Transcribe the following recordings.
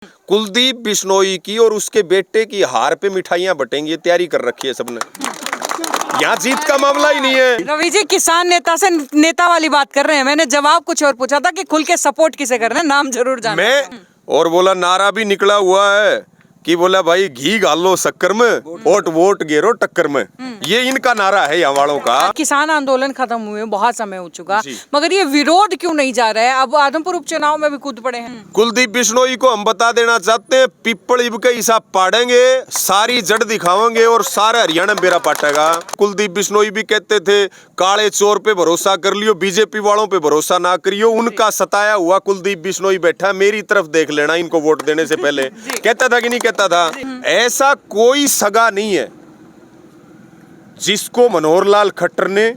कुलदीप बिश्नोई की और उसके बेटे की हार पे मिठाइयां बटेंगी, तैयारी कर रखी है सबने। यहाँ जीत का मामला ही नहीं है। रवि जी, किसान नेता से नेता वाली बात कर रहे हैं। मैंने जवाब कुछ और पूछा था कि खुल के सपोर्ट किसे कर रहे हैं, नाम जरूर जानना। मैं और बोला नारा भी निकला हुआ है कि बोला भाई घी गालो शक्कर में, वोट गेरो टक्कर में। ये इनका नारा है यहाँ वालों का। किसान आंदोलन खत्म हुए बहुत समय हो चुका, मगर ये विरोध क्यों नहीं जा रहा है? अब आदमपुर उपचुनाव में भी कूद पड़े हैं। कुलदीप बिश्नोई को हम बता देना चाहते हैं, पिपल इब के हिसाब पाड़ेंगे, सारी जड़ दिखावेंगे और सारा हरियाणा बेरा पाटेगा। कुलदीप बिश्नोई भी कहते थे काले चोर पे भरोसा कर लियो, बीजेपी वालों पे भरोसा ना करियो। उनका सताया हुआ कुलदीप बिश्नोई बैठा, मेरी तरफ देख लेना इनको वोट देने से पहले। कहता था कि नहीं कहता था? ऐसा कोई सगा नहीं है जिसको मनोहर लाल खट्टर ने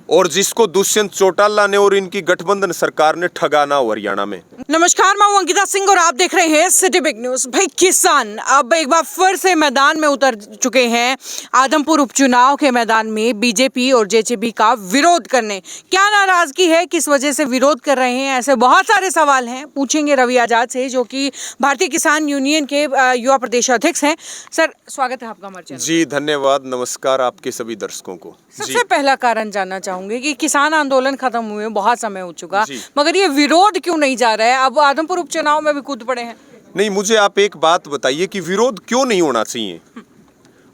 और जिसको दुष्यंत चौटाला ने और इनकी गठबंधन सरकार ने ठगा ना हो हरियाणा में। नमस्कार, मैं हूं अंकिता सिंह और आप देख रहे हैं सिटी बिग न्यूज। भाई, किसान अब एक बार फिर से मैदान में उतर चुके हैं। आदमपुर उपचुनाव के मैदान में बीजेपी और जेजेपी का विरोध करने। क्या नाराजगी है, किस वजह से विरोध कर रहे हैं, ऐसे बहुत सारे सवाल हैं। पूछेंगे रवि आजाद से, जो कि भारतीय किसान यूनियन के युवा प्रदेश अध्यक्ष हैं। सर, स्वागत है आपका हमारे चैनल। जी धन्यवाद, नमस्कार आपके सभी दर्शकों को। सबसे पहला कारण जानना चाहूंगे कि किसान आंदोलन खत्म हुए बहुत समय हो चुका, मगर ये विरोध क्यों नहीं जा रहा है? अब आदमपुर उपचुनाव में भी कूद पड़े हैं। नहीं, मुझे आप एक बात बताइए कि विरोध क्यों नहीं होना चाहिए।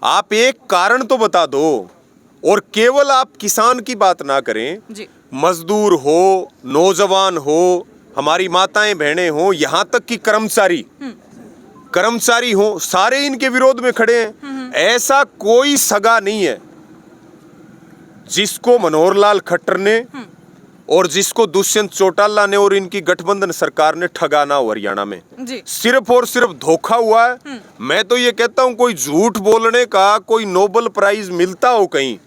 आप एक कारण तो बता दो, और केवल आप किसान की बात ना करें जी। मजदूर हो, नौजवान हो, हमारी माताएं बहनें हो, यहाँ तक कि कर्मचारी हो, सारे इनके विरोध में खड़े हैं। ऐसा कोई सगा नहीं है जिसको मनोहर लाल खट्टर ने और जिसको दुष्यंत चौटाला ने और इनकी गठबंधन सरकार ने ठगा ना हो हरियाणा में। सिर्फ और सिर्फ धोखा हुआ है। मैं तो ये कहता हूँ, कोई झूठ बोलने का कोई नोबेल प्राइज मिलता हो कहीं,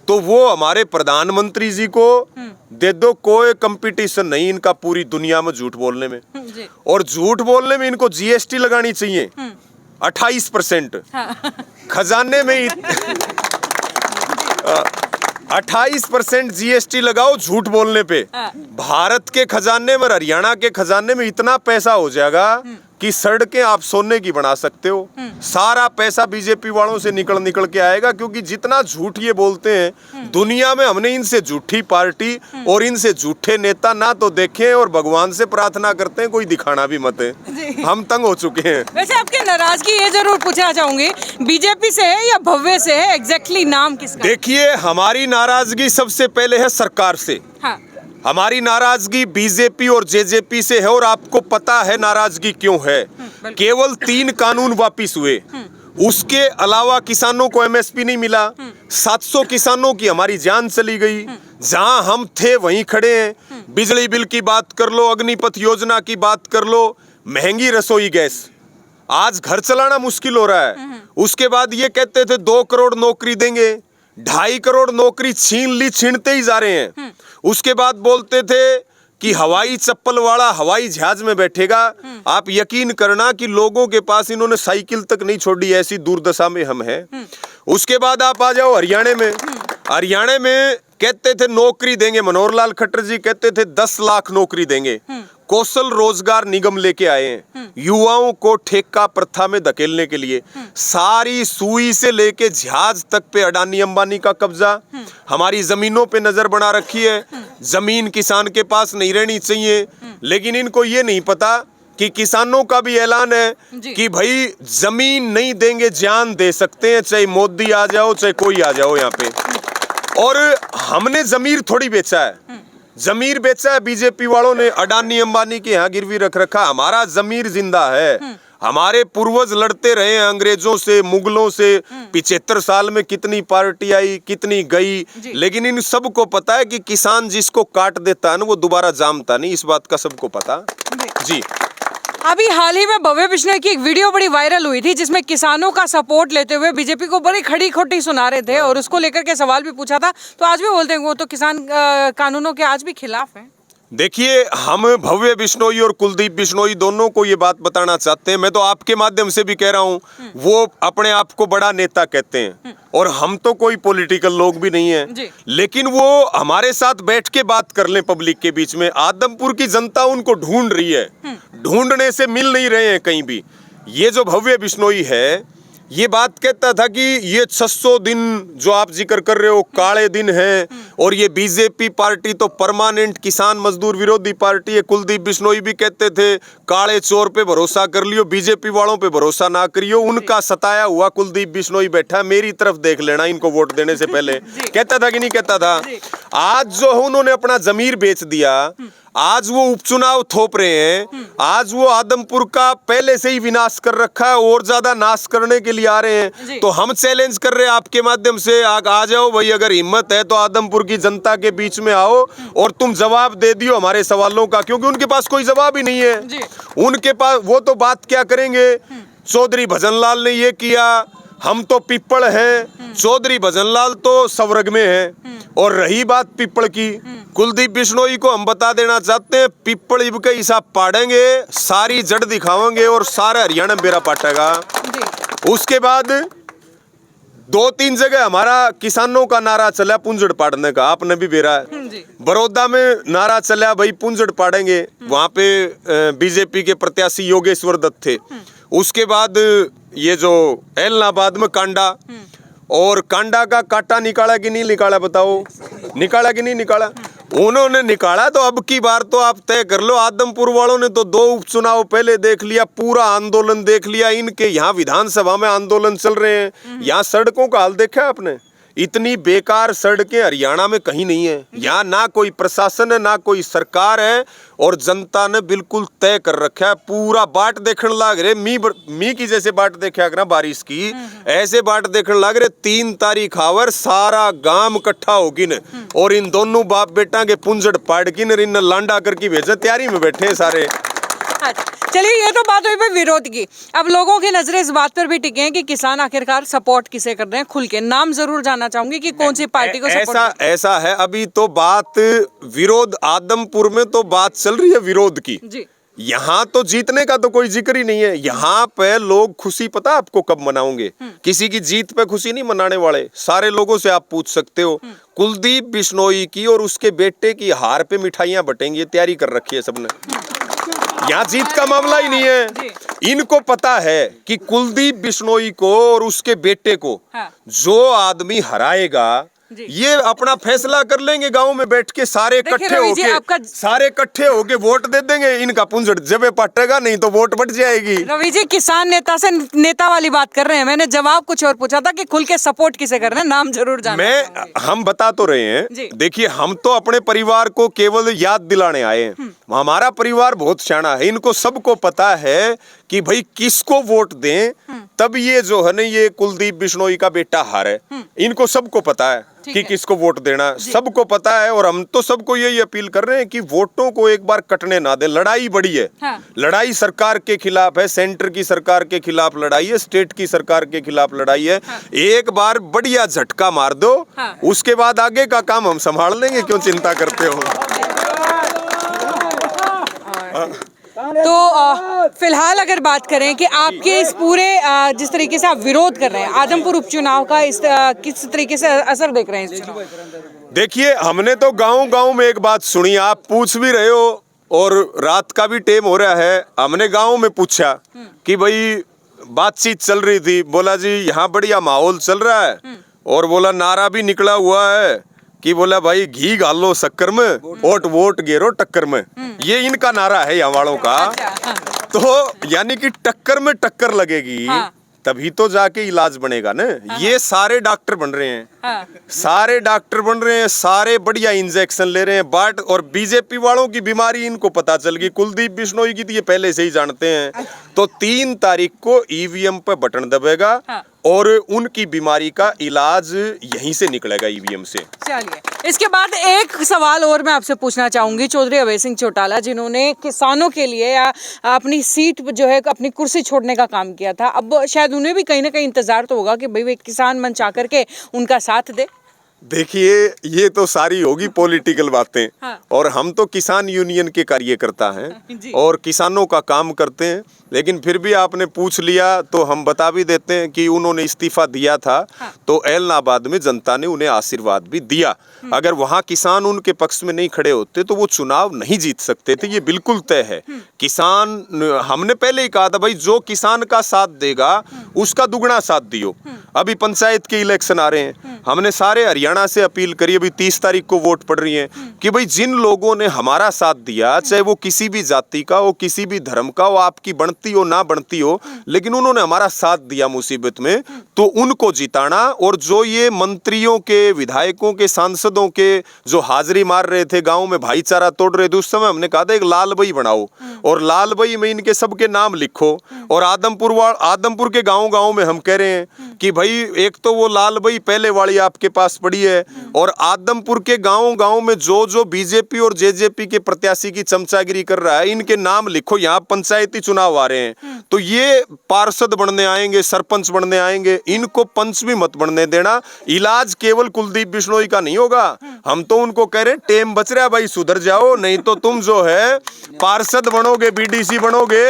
तो वो हमारे प्रधानमंत्री जी को दे दो। कोई कंपटीशन नहीं इनका पूरी दुनिया में झूठ बोलने में। और झूठ बोलने में इनको जीएसटी लगानी चाहिए 28%। खजाने में 28% जीएसटी लगाओ झूठ बोलने पे। भारत के खजाने में, हरियाणा के खजाने में इतना पैसा हो जाएगा कि सड़कें आप सोने की बना सकते हो। सारा पैसा बीजेपी वालों से निकल के आएगा, क्योंकि जितना झूठ ये बोलते हैं दुनिया में, हमने इनसे झूठी पार्टी और इनसे झूठे नेता ना तो देखे, और भगवान से प्रार्थना करते हैं कोई दिखाना भी मत है। हम तंग हो चुके हैं। वैसे आपकी नाराजगी ये जरूर पूछना चाहूंगी, बीजेपी से है या भव्य से है? एग्जैक्टली नाम किसका? देखिए, हमारी नाराजगी सबसे पहले है सरकार से। हमारी नाराजगी बीजेपी और जेजेपी से है, और आपको पता है नाराजगी क्यों है। केवल 3 कानून वापिस हुए, उसके अलावा किसानों को एमएसपी नहीं मिला। 700 किसानों की हमारी जान चली गई। जहां हम थे वहीं खड़े हैं। बिजली बिल की बात कर लो, अग्निपथ योजना की बात कर लो, महंगी रसोई गैस, आज घर चलाना मुश्किल हो रहा है। उसके बाद ये कहते थे 2 करोड़ नौकरी देंगे, 2.5 करोड़ नौकरी छीनते ही जा रहे हैं। उसके बाद बोलते थे कि हवाई चप्पल वाला हवाई जहाज में बैठेगा। आप यकीन करना कि लोगों के पास इन्होंने साइकिल तक नहीं छोड़ी, ऐसी दुर्दशा में हम हैं। उसके बाद आप आ जाओ हरियाणा में। हरियाणा में कहते थे नौकरी देंगे, मनोहर लाल खट्टर जी कहते थे 10 लाख नौकरी देंगे। कौशल रोजगार निगम लेके आए हैं युवाओं को ठेका प्रथा में धकेलने के लिए। सारी सुई से लेके जहाज तक पे अडानी अंबानी का कब्जा। हमारी जमीनों पे नजर बना रखी है। जमीन किसान के पास नहीं रहनी चाहिए, लेकिन इनको ये नहीं पता कि किसानों का भी ऐलान है कि भाई जमीन नहीं देंगे, जान दे सकते हैं, चाहे मोदी आ जाओ चाहे कोई आ जाओ यहाँ पे। और हमने जमीर थोड़ी बेचा है, जमीर बेचा है बीजेपी वालों ने, अडानी अंबानी के यहाँ गिरवी रख रखा। हमारा जमीर जिंदा है। हमारे पूर्वज लड़ते रहे हैं अंग्रेजों से, मुगलों से। 75 साल में कितनी पार्टी आई, कितनी गई, लेकिन इन सबको पता है कि किसान जिसको काट देता है ना, वो दोबारा जामता नहीं। इस बात का सबको पता जी। अभी हाल ही में भव्य बिश्नोई की एक वीडियो बड़ी वायरल हुई थी, जिसमें किसानों का सपोर्ट लेते हुए बीजेपी को बड़ी खड़ी खोटी सुना रहे थे, और उसको लेकर के सवाल भी पूछा था। तो आज भी बोलते हैं वो तो किसान कानूनों के आज भी खिलाफ है। देखिए, हम भव्य बिश्नोई और कुलदीप बिश्नोई दोनों को ये बात बताना चाहते हैं। मैं तो आपके माध्यम से भी कह रहा हूँ, वो अपने आप को बड़ा नेता कहते हैं और हम तो कोई पॉलिटिकल लोग भी नहीं है, लेकिन वो हमारे साथ बैठ के बात कर लें पब्लिक के बीच में। आदमपुर की जनता उनको ढूंढ रही है, ढूंढने से मिल नहीं रहे हैं कहीं भी। ये जो भव्य बिश्नोई है, ये बात कहता था कि ये 600 दिन जो आप जिक्र कर रहे हो काले दिन है, और ये बीजेपी पार्टी तो परमानेंट किसान मजदूर विरोधी पार्टी है। कुलदीप बिश्नोई भी कहते थे काले चोर पे भरोसा कर लियो, बीजेपी वालों पे भरोसा ना करियो। उनका सताया हुआ कुलदीप बिश्नोई बैठा, मेरी तरफ देख लेना इनको वोट देने से पहले। कहता था कि नहीं कहता था? आज जो उन्होंने अपना जमीर बेच दिया, आज वो उपचुनाव थोप रहे हैं, आज वो आदमपुर का पहले से ही विनाश कर रखा है और ज्यादा नाश करने के लिए आ रहे हैं। तो हम चैलेंज कर रहे हैं आपके माध्यम से, आ जाओ भाई, अगर हिम्मत है तो आदमपुर की जनता के बीच में आओ और तुम जवाब दे दियो हमारे सवालों का, क्योंकि उनके पास कोई जवाब ही नहीं है। उनके पास वो तो बात क्या करेंगे, चौधरी भजनलाल ने ये किया, हम तो पिप्पल हैं। चौधरी भजनलाल तो स्वर्ग में है। और रही बात पिप्पल की, कुलदीप बिश्नोई को हम बता देना चाहते हैं, पिप्पल इब के हिसाब पाड़ेंगे, सारी जड़ दिखावेंगे और सारा हरियाणा बेरा पाटेगा। उसके बाद 2-3 जगह हमारा किसानों का नारा चला पुंजड़ पाड़ने का, आपने भी बेरा है। बड़ौदा में नारा चला भाई पुंजड़ पाड़ेंगे, वहां पे बीजेपी के प्रत्याशी योगेश्वर दत्त थे। उसके बाद ये जो एलनाबाद में कांडा, और कांडा का काटा निकाला कि नहीं निकाला, बताओ निकाला कि नहीं निकाला? उन्होंने निकाला। तो अब की बार तो आप तय कर लो, आदमपुर वालों ने तो 2 उपचुनाव पहले देख लिया, पूरा आंदोलन देख लिया। इनके यहाँ विधानसभा में आंदोलन चल रहे हैं, यहाँ सड़कों का हाल देखा आपने? इतनी बेकार सड़कें हरियाणा में कहीं नहीं है। यहाँ ना कोई प्रशासन है, ना कोई सरकार है, और जनता ने बिल्कुल तय कर रखा है। पूरा बाट देखने लग रहे, मी की जैसे बाट देखा ना बारिश की, ऐसे बाट देखने लग रहे। 3 तारीख आवर सारा गांव इकट्ठा होगी न, और इन दोनों बाप बेटा के पुंजड़ पाड़ की न, इन लांडा करके भेजे, तैयारी में बैठे हैं सारे। चलिए, ये तो बात हुई भाई विरोध की। अब लोगों की नजरें इस बात पर भी टिके हैं कि किसान आखिरकार सपोर्ट किसे कर रहे हैं। खुल के नाम जरूर जानना चाहूंगी कि कौन सी पार्टी को सपोर्ट। ऐसा है, अभी तो बात विरोध, आदमपुर में तो बात चल रही है विरोध की जी। यहाँ तो जीतने का तो कोई जिक्र ही नहीं है। यहाँ पे लोग खुशी पता आपको कब मनाओगे? किसी की जीत पे खुशी नहीं मनाने वाले। सारे लोगों से आप पूछ सकते हो, कुलदीप बिश्नोई की और उसके बेटे की हार पे मिठाइयां बटेंगी, तैयारी कर रखी है सबने। यहाँ जीत का मामला ही नहीं है। इनको पता है कि कुलदीप बिश्नोई को और उसके बेटे को जो आदमी हराएगा, ये अपना फैसला कर लेंगे गांव में बैठ के, सारे इकट्ठे होके वोट दे देंगे। इनका पुंजड़ जब पटेगा, नहीं तो वोट बट जाएगी। रवि जी, किसान नेता से नेता वाली बात कर रहे हैं, मैंने जवाब कुछ और पूछा था कि खुल के सपोर्ट किसे कर रहे हैं, नाम जरूर जानना। हम बता तो रहे हैं, देखिए हम तो अपने परिवार को केवल याद दिलाने आए हैं। हमारा परिवार बहुत शाना है, इनको सबको पता है कि भाई किसको वोट दें, तब ये जो है ना, ये कुलदीप बिश्नोई का बेटा हारे। इनको सबको पता है कि किसको वोट देना, सबको पता है। और हम तो सबको यही अपील कर रहे हैं कि वोटों को एक बार कटने ना दे। लड़ाई बड़ी है, लड़ाई सरकार के खिलाफ है, सेंटर की सरकार के खिलाफ लड़ाई है, स्टेट की सरकार के खिलाफ लड़ाई है। एक बार बढ़िया झटका मार दो, उसके बाद आगे का काम हम संभाल लेंगे, क्यों चिंता करते हो? तो फिलहाल अगर बात करें कि आपके इस पूरे जिस तरीके से आप विरोध कर रहे हैं आदमपुर उपचुनाव का, इस किस तरीके से असर देख रहे हैं इस चुनाव? देखिए, हमने तो गांव में एक बात सुनी, आप पूछ भी रहे हो और रात का भी टाइम हो रहा है। हमने गांव में पूछा कि भाई बातचीत चल रही थी, बोला जी यहाँ बढ़िया माहौल चल रहा है, और बोला नारा भी निकला हुआ है कि बोला भाई घी गालो शक्कर में, वोट गेरो टक्कर में। ये इनका नारा है यहाँ वालों का। तो यानी कि टक्कर में टक्कर लगेगी, तभी तो जाके इलाज बनेगा ना। ये सारे डॉक्टर बन रहे हैं, सारे डॉक्टर बन रहे हैं, सारे बढ़िया इंजेक्शन ले रहे हैं बाट। और बीजेपी वालों की बीमारी इनको पता चल गई, कुलदीप बिश्नोई की तो ये पहले से ही जानते हैं। तो 3 तारीख को ईवीएम पे बटन दबेगा और उनकी बीमारी का इलाज यहीं से निकलेगा, ईवीएम से। चलिए, इसके बाद एक सवाल और मैं आपसे पूछना चाहूंगी। चौधरी अभय सिंह चौटाला, जिन्होंने किसानों के लिए अपनी सीट जो है, अपनी कुर्सी छोड़ने का काम किया था, अब शायद उन्हें भी कहीं ना कहीं इंतजार तो होगा कि भाई वे किसान मंच आकर के उनका साथ दे। देखिए, ये तो सारी होगी पॉलिटिकल बातें। हाँ। और हम तो किसान यूनियन के कार्यकर्ता हैं जी। और किसानों का काम करते हैं, लेकिन फिर भी आपने पूछ लिया तो हम बता भी देते हैं कि उन्होंने इस्तीफा दिया था। हाँ। तो एलनाबाद में जनता ने उन्हें आशीर्वाद भी दिया। अगर वहाँ किसान उनके पक्ष में नहीं खड़े होते तो वो चुनाव नहीं जीत सकते थे, ये बिल्कुल तय है। किसान, हमने पहले ही कहा था भाई, जो किसान का साथ देगा उसका दुगना साथ दियो। अभी पंचायत के इलेक्शन आ रहे हैं, हमने सारे हरियाणा से अपील करी, अभी 30 तारीख को वोट पड़ रही है, कि भाई जिन लोगों ने हमारा साथ दिया, चाहे वो किसी भी जाति का हो, किसी भी धर्म का हो, आपकी बनती हो ना बनती हो, लेकिन उन्होंने हमारा साथ दिया मुसीबत में, तो उनको जिताना। और जो ये मंत्रियों के, विधायकों के, सांसदों के जो हाजिरी मार रहे थे, गांव में भाईचारा तोड़ रहे थे, उस समय हमने कहा था एक लाल बही बनाओ और लाल बही में इनके सबके नाम लिखो। और आदमपुर के गांव में हम कह रहे हैं कि भाई एक तो वो लाल बही पहले वाली आपके पास पड़ी है, और आदमपुर के गांव में जो बीजेपी और जेजेपी के प्रत्याशी की चमचागिरी कर रहा है, इनके नाम लिखो। यहाँ पंचायती चुनाव आ रहे हैं, तो ये पार्षद बनने आएंगे, सरपंच बनने आएंगे, इनको पंच भी मत बनने देना। इलाज केवल कुलदीप बिश्नोई का नहीं होगा, हम तो उनको कह रहे हैं टेम बच रहा है भाई, सुधर जाओ, नहीं तो तुम जो है पार्षद बनोगे, बीडीसी बनोगे,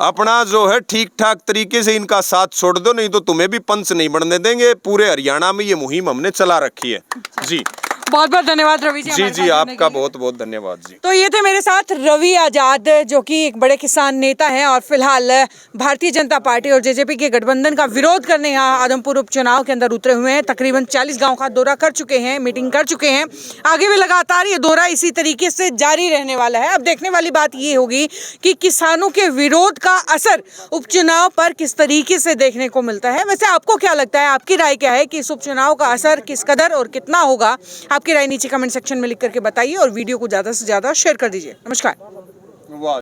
अपना जो है ठीक ठाक तरीके से इनका साथ छोड़ दो, नहीं तो तुम्हें भी पंच नहीं बनने देंगे। पूरे हरियाणा में ये मुहिम हमने चला रखी है। जी बहुत बहुत धन्यवाद रवि जी। जी आपका बहुत बहुत धन्यवाद जी। तो ये थे मेरे साथ रवि आजाद, जो कि एक बड़े किसान नेता हैं और फिलहाल भारतीय जनता पार्टी और जेजेपी के गठबंधन का विरोध करने यहाँ आदमपुर उपचुनाव के अंदर उतरे हुए हैं। तकरीबन 40 गांव का दौरा कर चुके हैं, मीटिंग कर चुके हैं। आगे भी लगातार ये दौरा इसी तरीके से जारी रहने वाला है। अब देखने वाली बात ये होगी कि किसानों के विरोध का असर उपचुनाव पर किस तरीके से देखने को मिलता है। वैसे आपको क्या लगता है, आपकी राय क्या है कि इस उपचुनाव का असर किस कदर और कितना होगा? आपकी राय नीचे कमेंट सेक्शन में लिख करके बताइए और वीडियो को ज़्यादा से ज़्यादा शेयर कर दीजिए। नमस्कार।